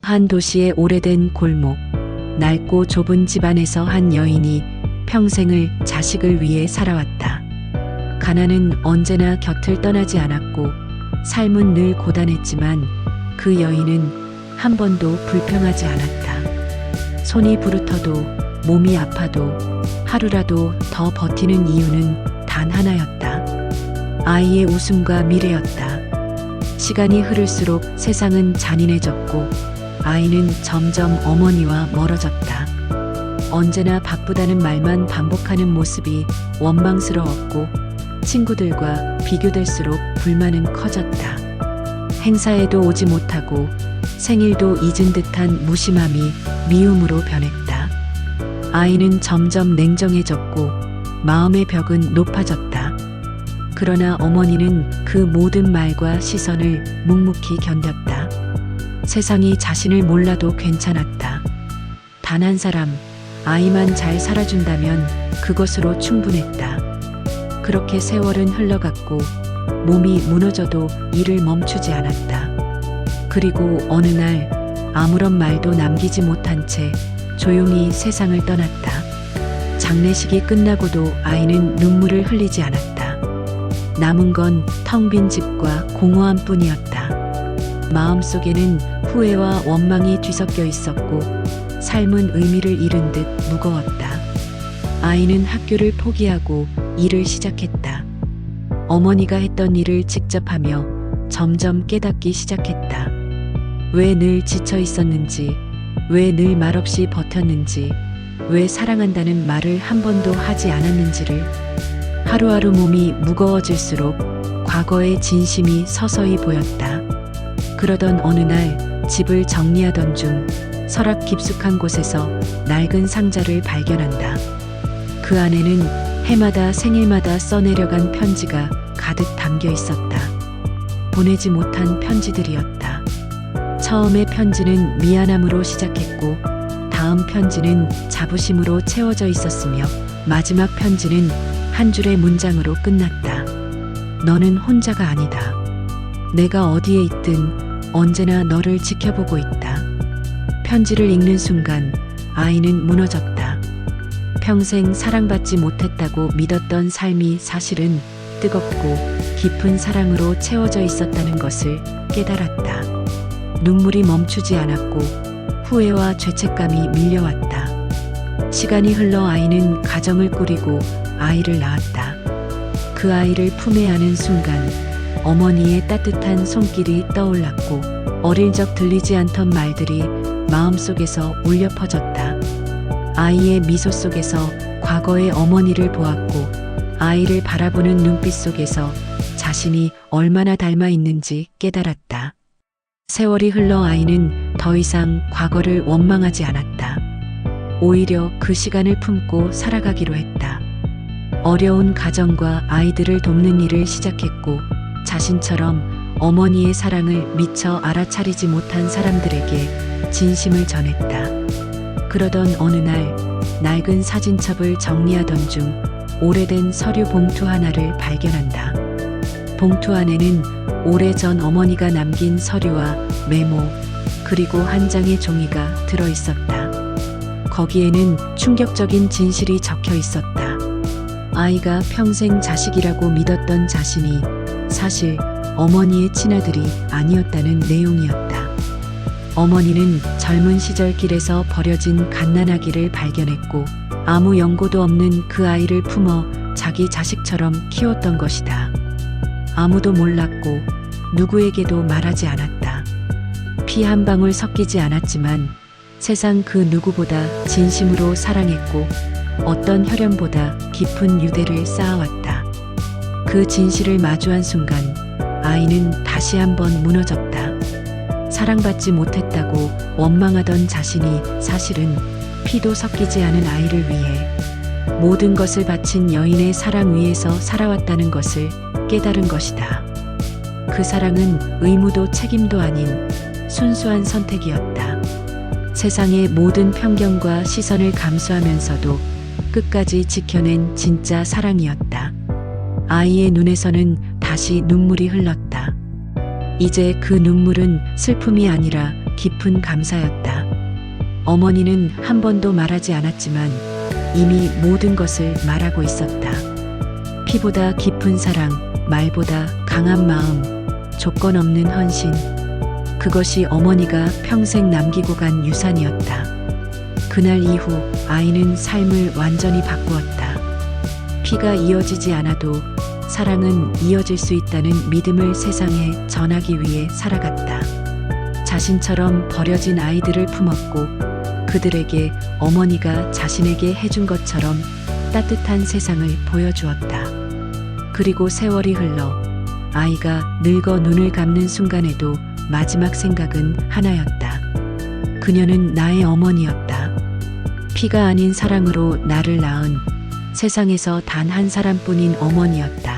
한 도시의 오래된 골목, 낡고 좁은 집안에서 한 여인이 평생을 자식을 위해 살아왔다. 가난은 언제나 곁을 떠나지 않았고 삶은 늘 고단했지만 그 여인은 한 번도 불평하지 않았다. 손이 부르터도 몸이 아파도 하루라도 더 버티는 이유는 단 하나였다. 아이의 웃음과 미래였다. 시간이 흐를수록 세상은 잔인해졌고 아이는 점점 어머니와 멀어졌다. 언제나 바쁘다는 말만 반복하는 모습이 원망스러웠고 친구들과 비교될수록 불만은 커졌다. 행사에도 오지 못하고 생일도 잊은 듯한 무심함이 미움으로 변했다. 아이는 점점 냉정해졌고 마음의 벽은 높아졌다. 그러나 어머니는 그 모든 말과 시선을 묵묵히 견뎠다. 세상이 자신을 몰라도 괜찮았다. 단 한 사람, 아이만 잘 살아준다면 그것으로 충분했다. 그렇게 세월은 흘러갔고 몸이 무너져도 일을 멈추지 않았다. 그리고 어느 날 아무런 말도 남기지 못한 채 조용히 세상을 떠났다. 장례식이 끝나고도 아이는 눈물을 흘리지 않았다. 남은 건 텅 빈 집과 공허함 뿐이었다. 마음속에는 후회와 원망이 뒤섞여 있었고 삶은 의미를 잃은 듯 무거웠다. 아이는 학교를 포기하고 일을 시작했다. 어머니가 했던 일을 직접 하며 점점 깨닫기 시작했다. 왜 늘 지쳐 있었는지, 왜 늘 말없이 버텼는지, 왜 사랑한다는 말을 한 번도 하지 않았는지를. 하루하루 몸이 무거워질수록 과거의 진심이 서서히 보였다. 그러던 어느 날 집을 정리하던 중 서랍 깊숙한 곳에서 낡은 상자를 발견한다. 그 안에는 해마다 생일마다 써내려간 편지가 가득 담겨 있었다. 보내지 못한 편지들이었다. 처음의 편지는 미안함으로 시작했고 다음 편지는 자부심으로 채워져 있었으며 마지막 편지는 한 줄의 문장으로 끝났다. 너는 혼자가 아니다. 내가 어디에 있든 언제나 너를 지켜보고 있다. 편지를 읽는 순간 아이는 무너졌다. 평생 사랑받지 못했다고 믿었던 삶이 사실은 뜨겁고 깊은 사랑으로 채워져 있었다는 것을 깨달았다. 눈물이 멈추지 않았고 후회와 죄책감이 밀려왔다. 시간이 흘러 아이는 가정을 꾸리고 아이를 낳았다. 그 아이를 품에 안은 순간 어머니의 따뜻한 손길이 떠올랐고 어릴 적 들리지 않던 말들이 마음속에서 울려 퍼졌다. 아이의 미소 속에서 과거의 어머니를 보았고 아이를 바라보는 눈빛 속에서 자신이 얼마나 닮아 있는지 깨달았다. 세월이 흘러 아이는 더 이상 과거를 원망하지 않았다. 오히려 그 시간을 품고 살아가기로 했다. 어려운 가정과 아이들을 돕는 일을 시작했고 자신처럼 어머니의 사랑을 미처 알아차리지 못한 사람들에게 진심을 전했다. 그러던 어느 날 낡은 사진첩을 정리하던 중 오래된 서류 봉투 하나를 발견한다. 봉투 안에는 오래전 어머니가 남긴 서류와 메모, 그리고 한 장의 종이가 들어 있었다. 거기에는 충격적인 진실이 적혀 있었다. 아이가 평생 자식이라고 믿었던 자신이 사실 어머니의 친아들이 아니었다는 내용이었다. 어머니는 젊은 시절 길에서 버려진 갓난아기를 발견했고 아무 연고도 없는 그 아이를 품어 자기 자식처럼 키웠던 것이다. 아무도 몰랐고 누구에게도 말하지 않았다. 피 한 방울 섞이지 않았지만 세상 그 누구보다 진심으로 사랑했고 어떤 혈연보다 깊은 유대를 쌓아왔다. 그 진실을 마주한 순간 아이는 다시 한번 무너졌다. 사랑받지 못했다고 원망하던 자신이 사실은 피도 섞이지 않은 아이를 위해 모든 것을 바친 여인의 사랑 위에서 살아왔다는 것을 깨달은 것이다. 그 사랑은 의무도 책임도 아닌 순수한 선택이었다. 세상의 모든 편견과 시선을 감수하면서도 끝까지 지켜낸 진짜 사랑이었다. 아이의 눈에서는 다시 눈물이 흘렀다. 이제 그 눈물은 슬픔이 아니라 깊은 감사였다. 어머니는 한 번도 말하지 않았지만 이미 모든 것을 말하고 있었다. 피보다 깊은 사랑, 말보다 강한 마음, 조건 없는 헌신. 그것이 어머니가 평생 남기고 간 유산이었다. 그날 이후 아이는 삶을 완전히 바꾸었다. 피가 이어지지 않아도 사랑은 이어질 수 있다는 믿음을 세상에 전하기 위해 살아갔다. 자신처럼 버려진 아이들을 품었고 그들에게 어머니가 자신에게 해준 것처럼 따뜻한 세상을 보여주었다. 그리고 세월이 흘러 아이가 늙어 눈을 감는 순간에도 마지막 생각은 하나였다. 그녀는 나의 어머니였다. 피가 아닌 사랑으로 나를 낳은 세상에서 단 한 사람뿐인 어머니였다.